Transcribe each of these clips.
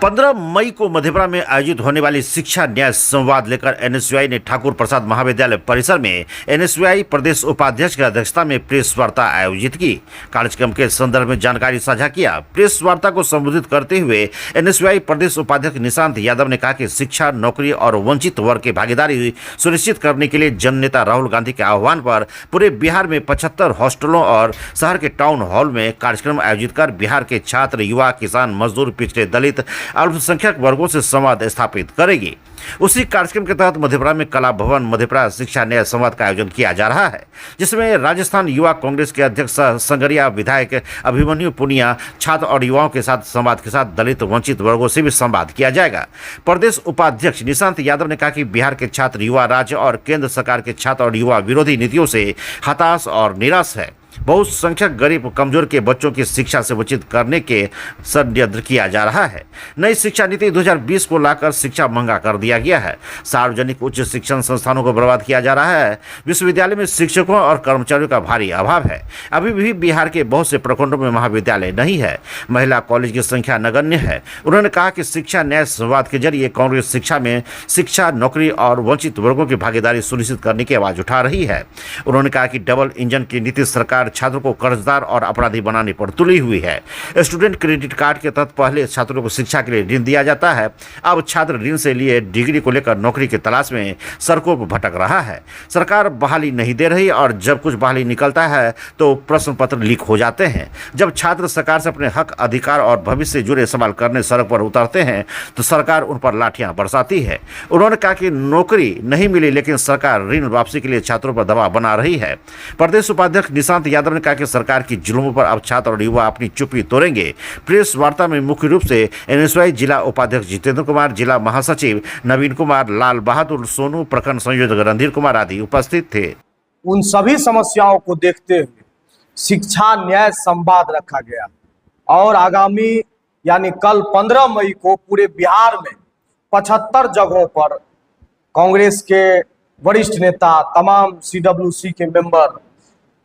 15 मई को मधेपुरा में आयोजित होने वाली शिक्षा न्याय संवाद लेकर एनएसयूआई ने ठाकुर प्रसाद महाविद्यालय परिसर में एनएसयूआई प्रदेश उपाध्यक्ष की अध्यक्षता में प्रेस वार्ता आयोजित की। कार्यक्रम के संदर्भ में जानकारी साझा किया। प्रेस वार्ता को संबोधित करते हुए एनएसयूआई प्रदेश उपाध्यक्ष निशांत यादव ने कहा कि शिक्षा, नौकरी और वंचित वर्ग की भागीदारी सुनिश्चित करने के लिए जननेता राहुल गांधी के आह्वान पर पूरे बिहार में 75 हॉस्टलों और शहर के टाउन हॉल में कार्यक्रम आयोजित कर बिहार के छात्र, युवा, किसान, मजदूर, पिछड़े, दलित, अल्पसंख्यक वर्गों से संवाद स्थापित करेगी। उसी कार्यक्रम के तहत मधेपुरा में कला भवन मधेपुरा शिक्षा न्याय संवाद का आयोजन किया जा रहा है, जिसमें राजस्थान युवा कांग्रेस के अध्यक्ष संगरिया, विधायक अभिमन्यु पुनिया, छात्र और युवाओं के साथ संवाद के साथ दलित वंचित वर्गों से भी संवाद किया जाएगा। प्रदेश उपाध्यक्ष निशांत यादव ने कहा कि बिहार के छात्र, युवा राज्य और केंद्र सरकार के छात्र और युवा विरोधी नीतियों से हताश और निराश है। बहुसंख्यक गरीब कमजोर के बच्चों की शिक्षा से वंचित करने के षड्यंत्र किया जा रहा है। नई शिक्षा नीति 2020 को लाकर शिक्षा महंगा कर दिया गया है। सार्वजनिक उच्च शिक्षण संस्थानों को बर्बाद किया जा रहा है। विश्वविद्यालय में शिक्षकों और कर्मचारियों का भारी अभाव है। अभी भी बिहार के बहुत से प्रखंडों में महाविद्यालय नहीं है। महिला कॉलेज की संख्या नगण्य है। उन्होंने कहा कि शिक्षा न्याय संवाद के जरिए कांग्रेस शिक्षा में शिक्षा, नौकरी और वंचित वर्गों की भागीदारी सुनिश्चित करने की आवाज उठा रही है। उन्होंने कहा कि डबल इंजन की नीति सरकार छात्रों को कर्जदार और अपराधी बनाने पर तुली हुई है। स्टूडेंट क्रेडिट कार्ड के तहत पहले छात्रों को शिक्षा के लिए ऋण दिया जाता है। अब छात्र ऋण से लिए डिग्री को लेकर नौकरी की तलाश में सड़कों पर भटक रहा है। सरकार बहाली नहीं दे रही और जब कुछ बहाली निकलता है तो प्रश्न पत्र लीक हो जाते हैं। जब छात्र सरकार से अपने हक, अधिकार और भविष्य से जुड़े सवाल करने सड़क पर उतरते हैं तो सरकार उन पर लाठियां बरसाती है। उन्होंने कहा कि नौकरी नहीं मिली लेकिन सरकार ऋण वापसी के लिए छात्रों पर दबाव बना रही है। प्रदेश उपाध्यक्ष निशांत यादव ने कहा कि सरकार की जुल्मों पर अब छात्र और युवा अपनी चुप्पी तोड़ेंगे। प्रेस वार्ता में मुख्य रूप से एनएसयूआई जिला उपाध्यक्ष जितेंद्र कुमार, जिला महासचिव नवीन कुमार, लाल बहादुर सोनू, प्रखंड संयोजक रणधीर कुमार आदि उपस्थित थे। उन सभी समस्याओं को देखते हुए शिक्षा न्याय संवाद रखा गया और आगामी यानी कल 15 मई को पूरे बिहार में 75 जगहों पर कांग्रेस के वरिष्ठ नेता, तमाम सीडब्ल्यूसी के मेंबर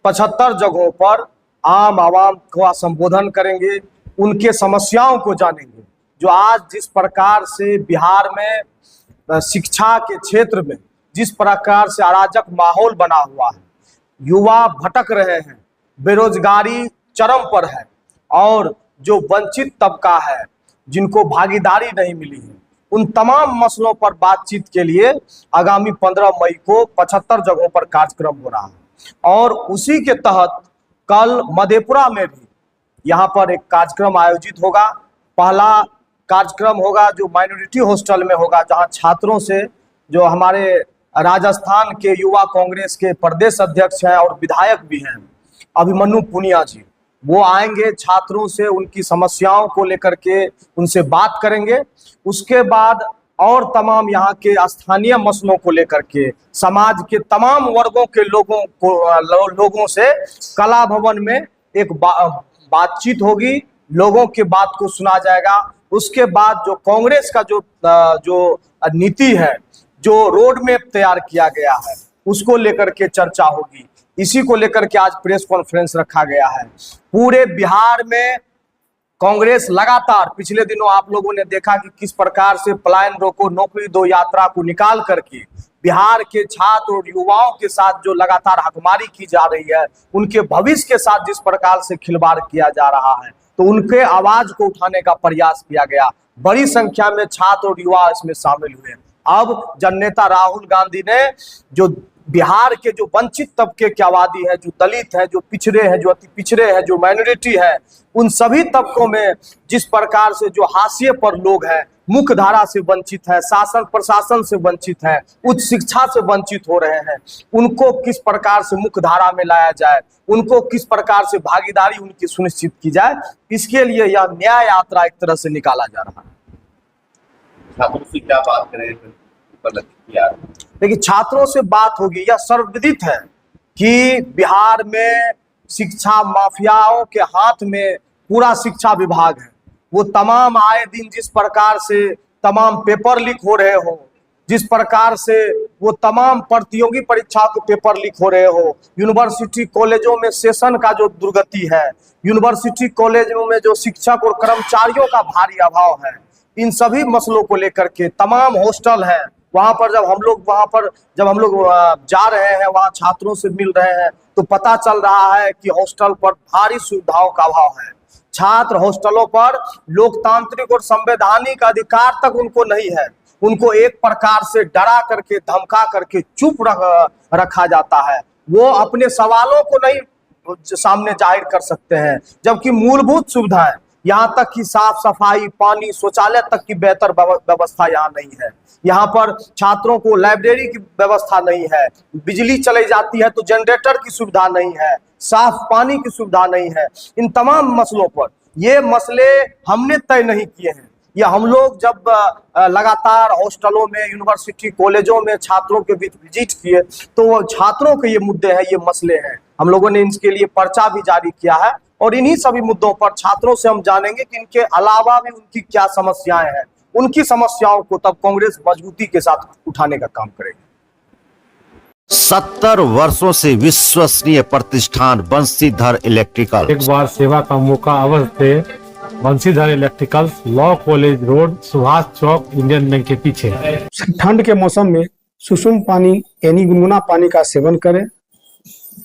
75 जगहों पर आम आवाम का संबोधन करेंगे, उनके समस्याओं को जानेंगे। जो आज जिस प्रकार से बिहार में शिक्षा के क्षेत्र में जिस प्रकार से अराजक माहौल बना हुआ है, युवा भटक रहे हैं, बेरोजगारी चरम पर है और जो वंचित तबका है, जिनको भागीदारी नहीं मिली है, उन तमाम मसलों पर बातचीत के लिए आगामी 15 मई को 75 जगहों पर कार्यक्रम हो रहा है। और उसी के तहत कल मधेपुरा में भी यहाँ पर एक कार्यक्रम आयोजित होगा। पहला कार्यक्रम होगा जो माइनॉरिटी हॉस्टल में होगा, जहाँ छात्रों से जो हमारे राजस्थान के युवा कांग्रेस के प्रदेश अध्यक्ष हैं और विधायक भी हैं अभिमन्यु पुनिया जी, वो आएंगे, छात्रों से उनकी समस्याओं को लेकर के उनसे बात करेंगे। उसके बाद और तमाम यहाँ के स्थानीय मसलों को लेकर के समाज के तमाम वर्गों के लोगों से कला भवन में एक बातचीत होगी, लोगों के बात को सुना जाएगा। उसके बाद जो कांग्रेस का जो नीति है, जो रोड मैप तैयार किया गया है, उसको लेकर के चर्चा होगी। इसी को लेकर के आज प्रेस कॉन्फ्रेंस रखा गया है। पूरे बिहार में कांग्रेस लगातार पिछले दिनों आप लोगों ने देखा कि किस प्रकार से पलायन रोको नौकरी दो यात्रा को निकाल करके बिहार के छात्र और युवाओं के साथ जो लगातार हकमारी की जा रही है, उनके भविष्य के साथ जिस प्रकार से खिलवाड़ किया जा रहा है, तो उनके आवाज को उठाने का प्रयास किया गया। बड़ी संख्या में छात्र और युवा इसमें शामिल हुए। अब जननेता राहुल गांधी ने जो बिहार के जो वंचित तबके की आबादी है, जो दलित है, जो पिछड़े हैं, जो अति पिछड़े हैं, जो माइनॉरिटी है, उन सभी तबकों में जिस प्रकार से जो हाशिए पर लोग हैं, मुख्य धारा से वंचित है, शासन प्रशासन से वंचित है, उच्च शिक्षा से वंचित हो रहे हैं, उनको किस प्रकार से मुख्य धारा में लाया जाए, उनको किस प्रकार से भागीदारी उनकी सुनिश्चित की जाए, इसके लिए यह न्याय यात्रा एक तरह से निकाला जा रहा है। छात्रों से क्या बात करें? देखिए, छात्रों से बात होगी। यह सर्वविदित है कि बिहार में शिक्षा माफियाओं के हाथ में पूरा शिक्षा विभाग है। वो तमाम आए दिन जिस प्रकार से तमाम पेपर लीक हो रहे हो, जिस प्रकार से वो तमाम प्रतियोगी परीक्षाओं के पेपर लीक हो रहे हो, यूनिवर्सिटी कॉलेजों में सेशन का जो दुर्गति है, यूनिवर्सिटी कॉलेजों में जो शिक्षक और कर्मचारियों का भारी अभाव है, इन सभी मसलों को लेकर के तमाम हॉस्टल है, वहां पर जब हम लोग जा रहे हैं, वहां छात्रों से मिल रहे हैं, तो पता चल रहा है कि हॉस्टल पर भारी सुविधाओं का अभाव है। छात्र हॉस्टलों पर लोकतांत्रिक और संवैधानिक अधिकार तक उनको नहीं है। उनको एक प्रकार से डरा करके, धमका करके चुप रखा जाता है। वो अपने सवालों को नहीं सामने जाहिर कर सकते हैं, जबकि मूलभूत सुविधाएं, यहाँ तक कि साफ सफाई, पानी, शौचालय तक की बेहतर व्यवस्था यहाँ नहीं है। यहाँ पर छात्रों को लाइब्रेरी की व्यवस्था नहीं है, बिजली चली जाती है तो जनरेटर की सुविधा नहीं है, साफ पानी की सुविधा नहीं है। इन तमाम मसलों पर, ये मसले हमने तय नहीं किए हैं, या हम लोग जब लगातार हॉस्टलों में, यूनिवर्सिटी, कॉलेजों में छात्रों के बीच विजिट किए, तो छात्रों के ये मुद्दे हैं, ये मसले हैं। हम लोगों ने इनके लिए पर्चा भी जारी किया है, और इन्हीं सभी मुद्दों पर छात्रों से हम जानेंगे कि इनके अलावा भी उनकी क्या समस्याएं हैं। उनकी समस्याओं को तब कांग्रेस मजबूती के साथ उठाने का काम करेगी। 70 वर्षों से विश्वसनीय प्रतिष्ठान बंशीधर इलेक्ट्रिकल। एक बार सेवा का मौका अवश्य दे। Banshidhar electricals, law college road, Subhash Chowk, Indian bank के पीछे। ठंड के मौसम में सुसुम पानी यानी गुनगुना पानी का सेवन करें,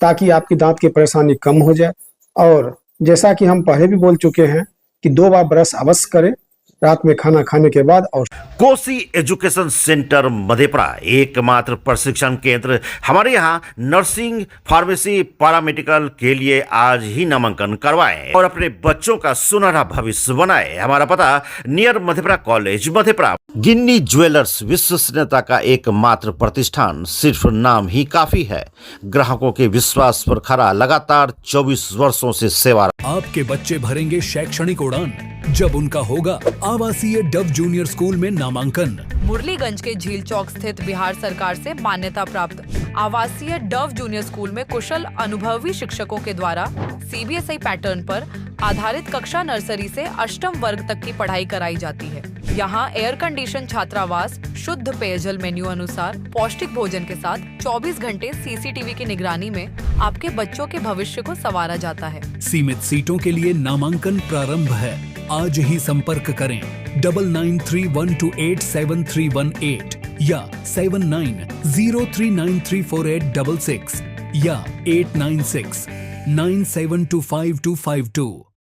ताकि आपकी दांत की परेशानी कम हो जाए। और जैसा कि हम पहले भी बोल चुके हैं कि 2 बार ब्रश अवश्य करें, रात में खाना खाने के बाद। और कोसी एजुकेशन सेंटर मधेपुरा एकमात्र प्रशिक्षण केंद्र। हमारे यहाँ नर्सिंग, फार्मेसी, पैरामेडिकल के लिए आज ही नामांकन करवाएं और अपने बच्चों का सुनहरा भविष्य बनाएं। हमारा पता नियर मधेपुरा कॉलेज, मधेपुरा। गिन्नी ज्वेलर्स विश्वसनीयता का एकमात्र प्रतिष्ठान, सिर्फ नाम ही काफी है। ग्राहकों के विश्वास पर खरा, लगातार 24 वर्षों से सेवा। आपके बच्चे भरेंगे शैक्षणिक उड़ान जब उनका होगा आवासीय डव जूनियर स्कूल में नामांकन। मुरलीगंज के झील चौक स्थित बिहार सरकार से मान्यता प्राप्त आवासीय डव जूनियर स्कूल में कुशल अनुभवी शिक्षकों के द्वारा सीबीएसई पैटर्न पर आधारित कक्षा नर्सरी से अष्टम वर्ग तक की पढ़ाई कराई जाती है। यहाँ एयर कंडीशन छात्रावास, शुद्ध पेयजल मेन्यू अनुसार पौष्टिक भोजन के साथ 24 घंटे सीसीटीवी की निगरानी में आपके बच्चों के भविष्य को संवारा जाता है। सीमित सीटों के लिए नामांकन प्रारंभ है। आज ही संपर्क करें 9931287318 या 7903934866 या 8969725252।